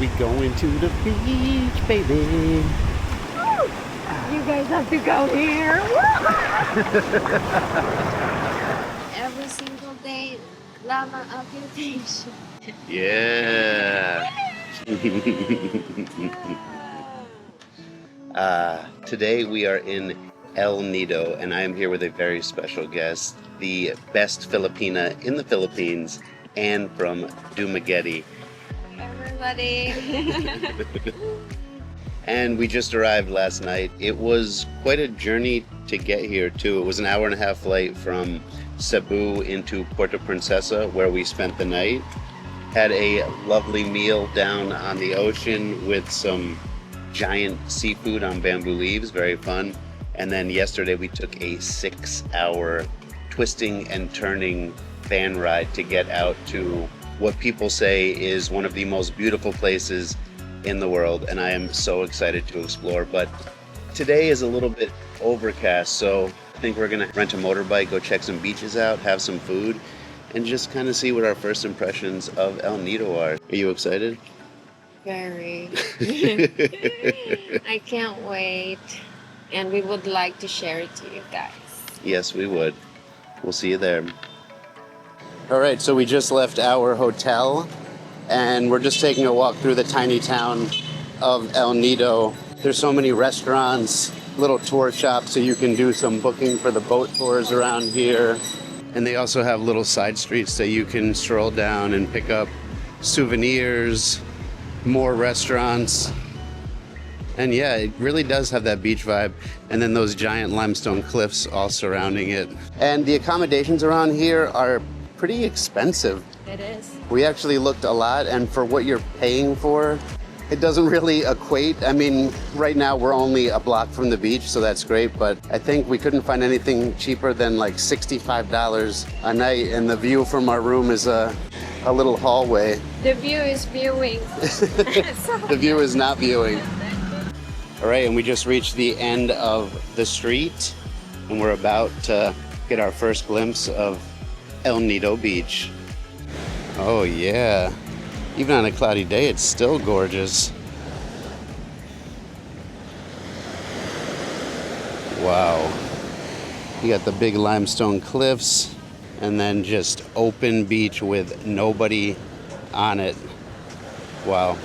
We going to the beach, baby. You guys have to go here. Every single day, lamang amputation. Yeah. Today we are in El Nido, and I am here with a very special guest, the best Filipina in the Philippines, and from Dumaguete. Everybody. And we just arrived last night. It was quite a journey to get here too. It was an hour and a half flight from Cebu into Puerto Princesa, where we spent the night. Had a lovely meal down on the ocean with some giant seafood on bamboo leaves, very fun. And then yesterday we took a 6-hour twisting and turning van ride to get out to what people say is one of the most beautiful places in the world, and I am so excited to explore. But today is a little bit overcast, so I think we're gonna rent a motorbike, go check some beaches out, have some food, and just kind of see what our first impressions of El Nido are. Are you excited? Very. I can't wait. And we would like to share it to you guys. Yes, we would. We'll see you there. All right, so we just left our hotel, and we're just taking a walk through the tiny town of El Nido. There's so many restaurants, little tour shops, so you can do some booking for the boat tours around here. And they also have little side streets that you can stroll down and pick up souvenirs, more restaurants. And yeah, it really does have that beach vibe. And then those giant limestone cliffs all surrounding it. And the accommodations around here are pretty expensive. It is. We actually looked a lot, and for what you're paying for, it doesn't really equate. I mean, right now we're only a block from the beach, so that's great, but I think we couldn't find anything cheaper than like $65 a night, and the view from our room is a little hallway. The view is viewing. The view is not viewing. All right, and we just reached the end of the street, and we're about to get our first glimpse of El Nido Beach. Oh yeah, even on a cloudy day, it's still gorgeous. Wow. You got the big limestone cliffs, and then just open beach with nobody on it. Wow.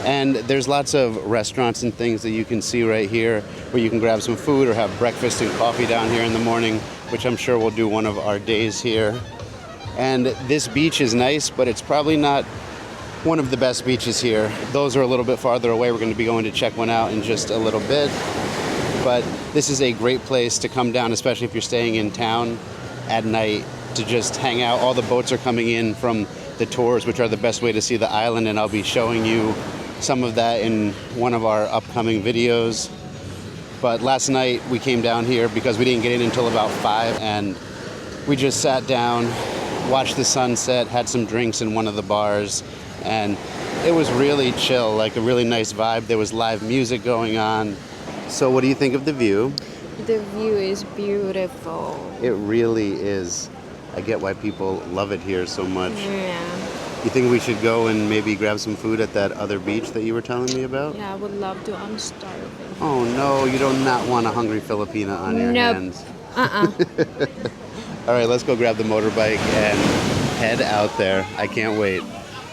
And there's lots of restaurants and things that you can see right here where you can grab some food or have breakfast and coffee down here in the morning, which I'm sure we'll do one of our days here. And this beach is nice, but it's probably not one of the best beaches here. Those are a little bit farther away. We're going to be going to check one out in just a little bit. But this is a great place to come down, especially if you're staying in town at night, to just hang out. All the boats are coming in from the tours, which are the best way to see the island, and I'll be showing you some of that in one of our upcoming videos. But last night we came down here because we didn't get in until about 5, and we just sat down, watched the sunset, had some drinks in one of the bars, and it was really chill, like a really nice vibe. There was live music going on. So what do you think of the view? The view is beautiful. It really is. I get why people love it here so much. Yeah. You think we should go and maybe grab some food at that other beach that you were telling me about? Yeah, I would love to. I'm starving. Oh no, you do not want a hungry Filipina on your hands. All right, let's go grab the motorbike and head out there. I can't wait.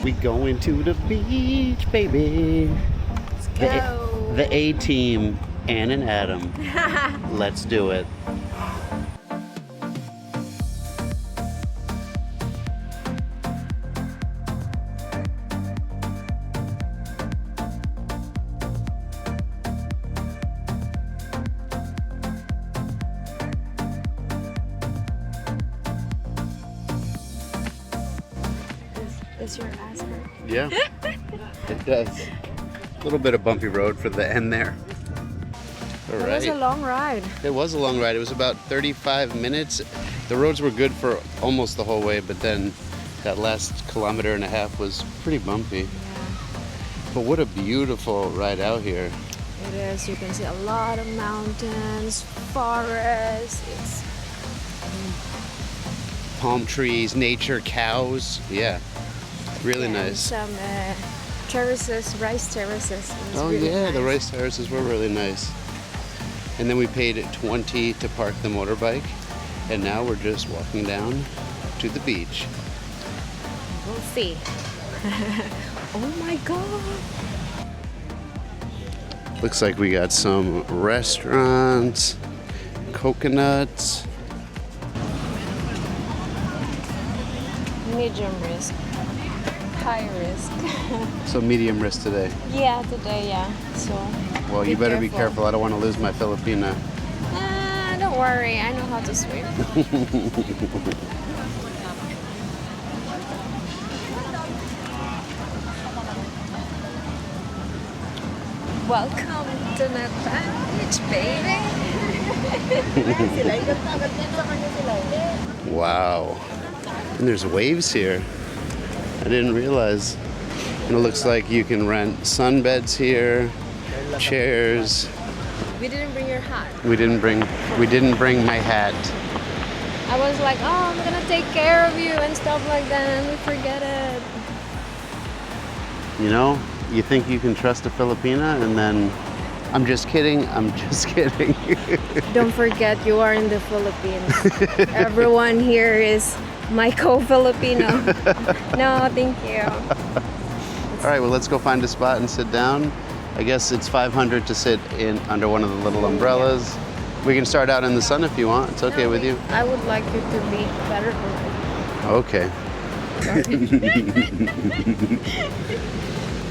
We going to the beach, baby. Let's go. The A-team, Ann and Adam. Let's do it. Is your ass hurt? Yeah, it does. A little bit of bumpy road for the end there. All right. It was a long ride. It was a long ride. It was about 35 minutes. The roads were good for almost the whole way, but then that last kilometer and a half was pretty bumpy. Yeah. But what a beautiful ride out here. It is. You can see a lot of mountains, forests. It's Palm trees, nature, cows. Yeah, really and nice. some terraces, rice terraces. It was Oh really yeah, the nice. rice terraces were really nice. And then we paid $20 to park the motorbike, and now we're just walking down to the beach. We'll see. Oh my god. Looks like we got some restaurants, coconuts. Medium risk. High risk. So medium risk today. Yeah, today, yeah. So. Well, you better be careful. I don't want to lose my Filipina. Don't worry. I know how to swim. Welcome to Nacpan Beach, baby. Wow. And there's waves here. I didn't realize. And it looks like you can rent sunbeds here, chairs. We didn't bring your hat. We didn't bring my hat. I was like, oh, I'm gonna take care of you and stuff like that, and we forget it. You know, you think you can trust a Filipina, and then I'm just kidding. Don't forget, you are in the Philippines. Everyone here is my co-Filipino. No, thank you. All right, well, let's go find a spot and sit down. I guess it's $500 to sit in under one of the little umbrellas. We can start out in the sun if you want. It's okay with you. I would like you to be better Okay.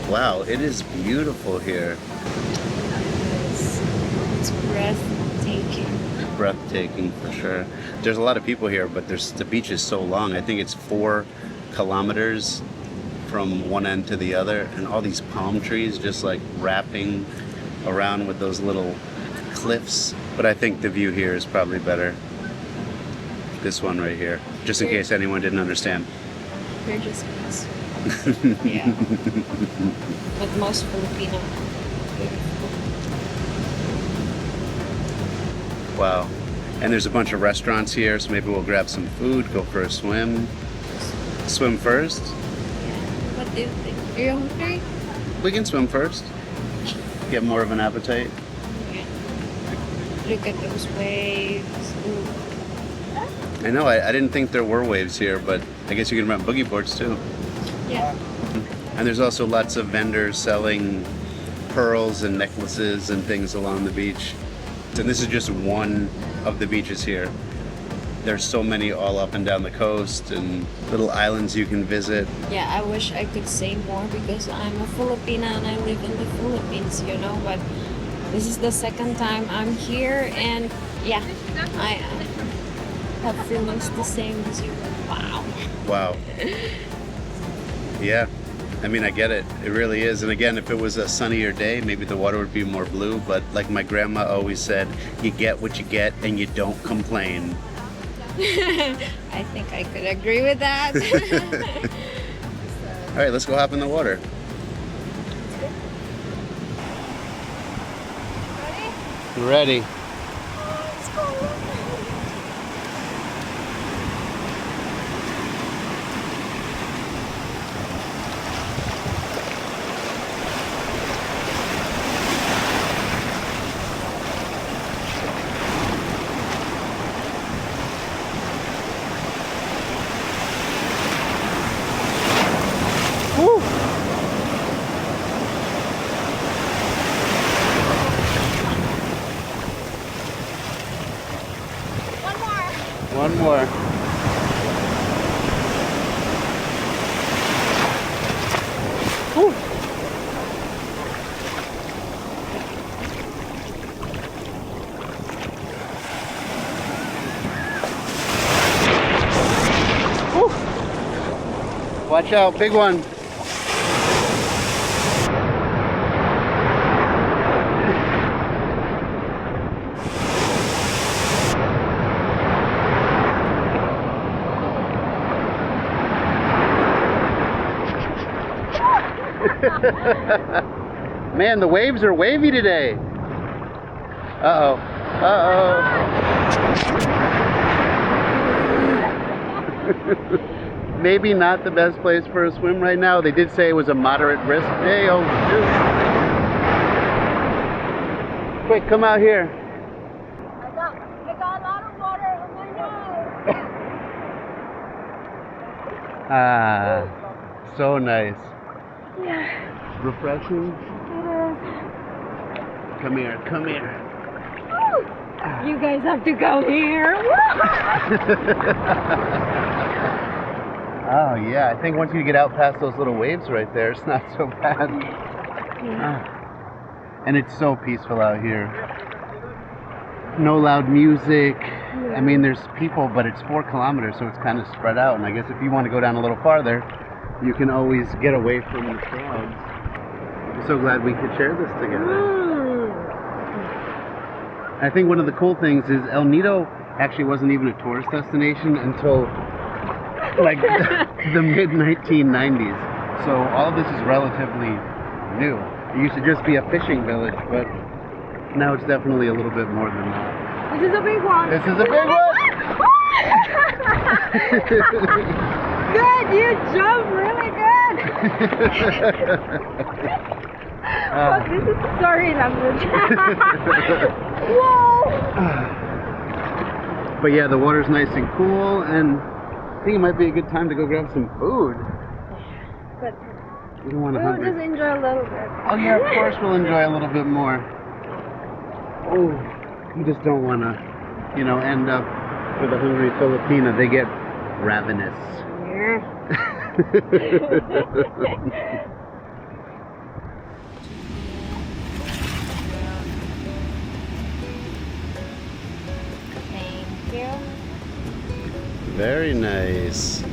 Wow, it is beautiful here. It's breathtaking. Breathtaking for sure. There's a lot of people here, but the beach is so long. I think it's 4 kilometers from one end to the other, and all these palm trees just like wrapping around with those little cliffs. But I think the view here is probably better. This one right here, just in case anyone didn't understand. We're just us. Yeah. But most Filipino. Wow. And there's a bunch of restaurants here, so maybe we'll grab some food, go for a swim. Swim first? What do you think? Are you hungry? We can swim first. Get more of an appetite. Yeah. Look at those waves. Ooh. I know, I didn't think there were waves here, but I guess you can rent boogie boards too. Yeah. And there's also lots of vendors selling pearls and necklaces and things along the beach. And this is just one of the beaches here. There's so many all up and down the coast and little islands you can visit. Yeah, I wish I could say more because I'm a Filipina and I live in the Philippines, you know, but this is the second time I'm here, and yeah, I have feelings the same as you. Wow. Wow. Yeah. I mean, I get it. It really is. And again, if it was a sunnier day, maybe the water would be more blue. But like my grandma always said, you get what you get and you don't complain. I think I could agree with that. All right, let's go hop in the water. Ready? Ready. Let's go. One more. Woo. Woo. Watch out, big one. Man, the waves are wavy today. Uh-oh. Uh-oh. maybe not the best place for a swim right now. They did say it was a moderate risk day. Oh, shoot. Quick, come out here. I got a lot of water on my nose. Ah, so nice. Yeah, Refreshing. it is. Come here, come here. You guys have to go here. Oh yeah, I think once you get out past those little waves right there, it's not so bad. And it's so peaceful out here. No loud music. I mean, there's people, but it's 4 kilometers, so it's kind of spread out. And I guess if you want to go down a little farther, you can always get away from the crowds. I'm so glad we could share this together. I think one of the cool things is El Nido actually wasn't even a tourist destination until like the mid-1990s. So all of this is relatively new. It used to just be a fishing village, but now it's definitely a little bit more than that. This is a big one. This is a big one! Good, you jumped really good. This is sorry language. Whoa! But yeah, the water's nice and cool, and I think it might be a good time to go grab some food. But You don't want to we'll hungry. just enjoy a little bit. Oh yeah, of course we'll enjoy a little bit more. Oh, you just don't want to, end up with a hungry Filipina. They get ravenous. Thank you. Very nice.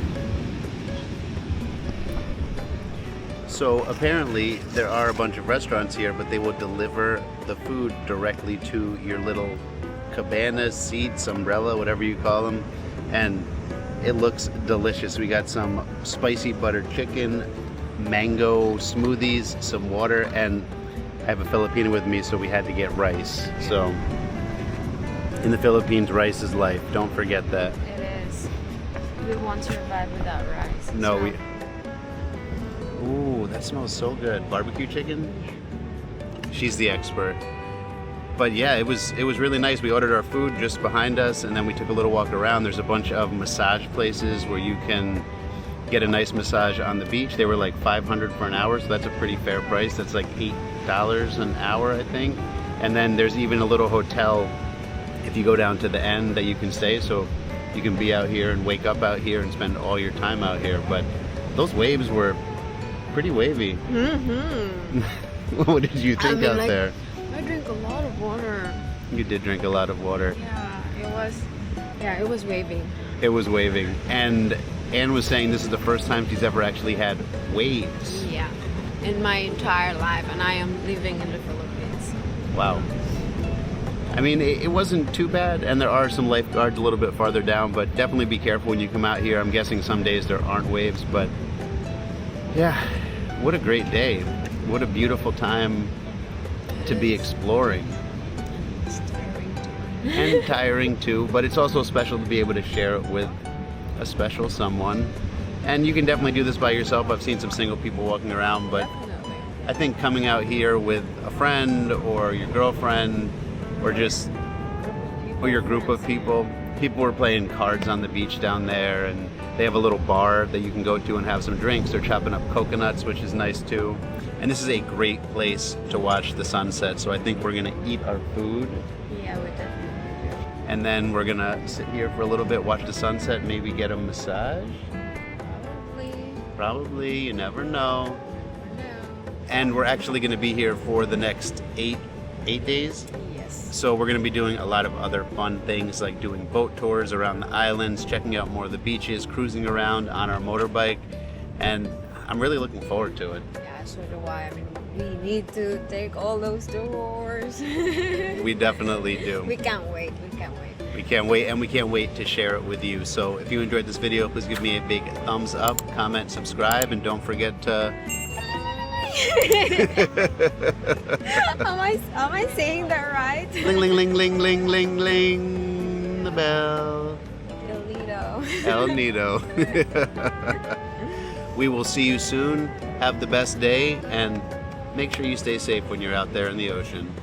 So apparently there are a bunch of restaurants here, but they will deliver the food directly to your little cabana, seats, umbrella, whatever you call them. And it looks delicious. We got some spicy buttered chicken, mango smoothies, some water, and I have a Filipino with me, so we had to get rice. So in the Philippines, rice is life. Don't forget that. It is. We won't survive without rice. No, So- we... Ooh, that smells so good. Barbecue chicken? She's the expert. But yeah, it was really nice. We ordered our food just behind us, and then we took a little walk around. There's a bunch of massage places where you can get a nice massage on the beach. They were like $500 for an hour, so that's a pretty fair price. That's like $8 an hour, I think. And then there's even a little hotel if you go down to the end that you can stay, so you can be out here and wake up out here and spend all your time out here. But those waves were pretty wavy. Mm-hmm. What did you think out there? I drink a lot of water. You did drink a lot of water. Yeah, it was waving. It was waving. And Anne was saying this is the first time she's ever actually had waves. Yeah, in my entire life, and I am living in the Philippines. Wow. I mean, it wasn't too bad, and there are some lifeguards a little bit farther down, but definitely be careful when you come out here. I'm guessing some days there aren't waves, but yeah, what a great day. What a beautiful time to be exploring. It's tiring too. And tiring too, but it's also special to be able to share it with a special someone. And you can definitely do this by yourself. I've seen some single people walking around, but Definitely. I think coming out here with a friend or your girlfriend or your group of people. People were playing cards on the beach down there, and they have a little bar that you can go to and have some drinks. They're chopping up coconuts, which is nice too. And this is a great place to watch the sunset, so I think we're gonna eat our food. Yeah, we definitely do. And then we're gonna sit here for a little bit, watch the sunset, maybe get a massage. Probably, you never know. No. And we're actually gonna be here for the next eight days. Yes. So we're gonna be doing a lot of other fun things, like doing boat tours around the islands, checking out more of the beaches, cruising around on our motorbike, and I'm really looking forward to it. Yeah, so do I. I mean, we need to take all those tours. We definitely do. We can't wait. We can't wait. We can't wait, and we can't wait to share it with you. So if you enjoyed this video, please give me a big thumbs up, comment, subscribe, and don't forget to... Am I saying that right? Ling, ling, ling, ling, ling, ling, ling, the bell. Lido. El Nido. We will see you soon. Have the best day, and make sure you stay safe when you're out there in the ocean.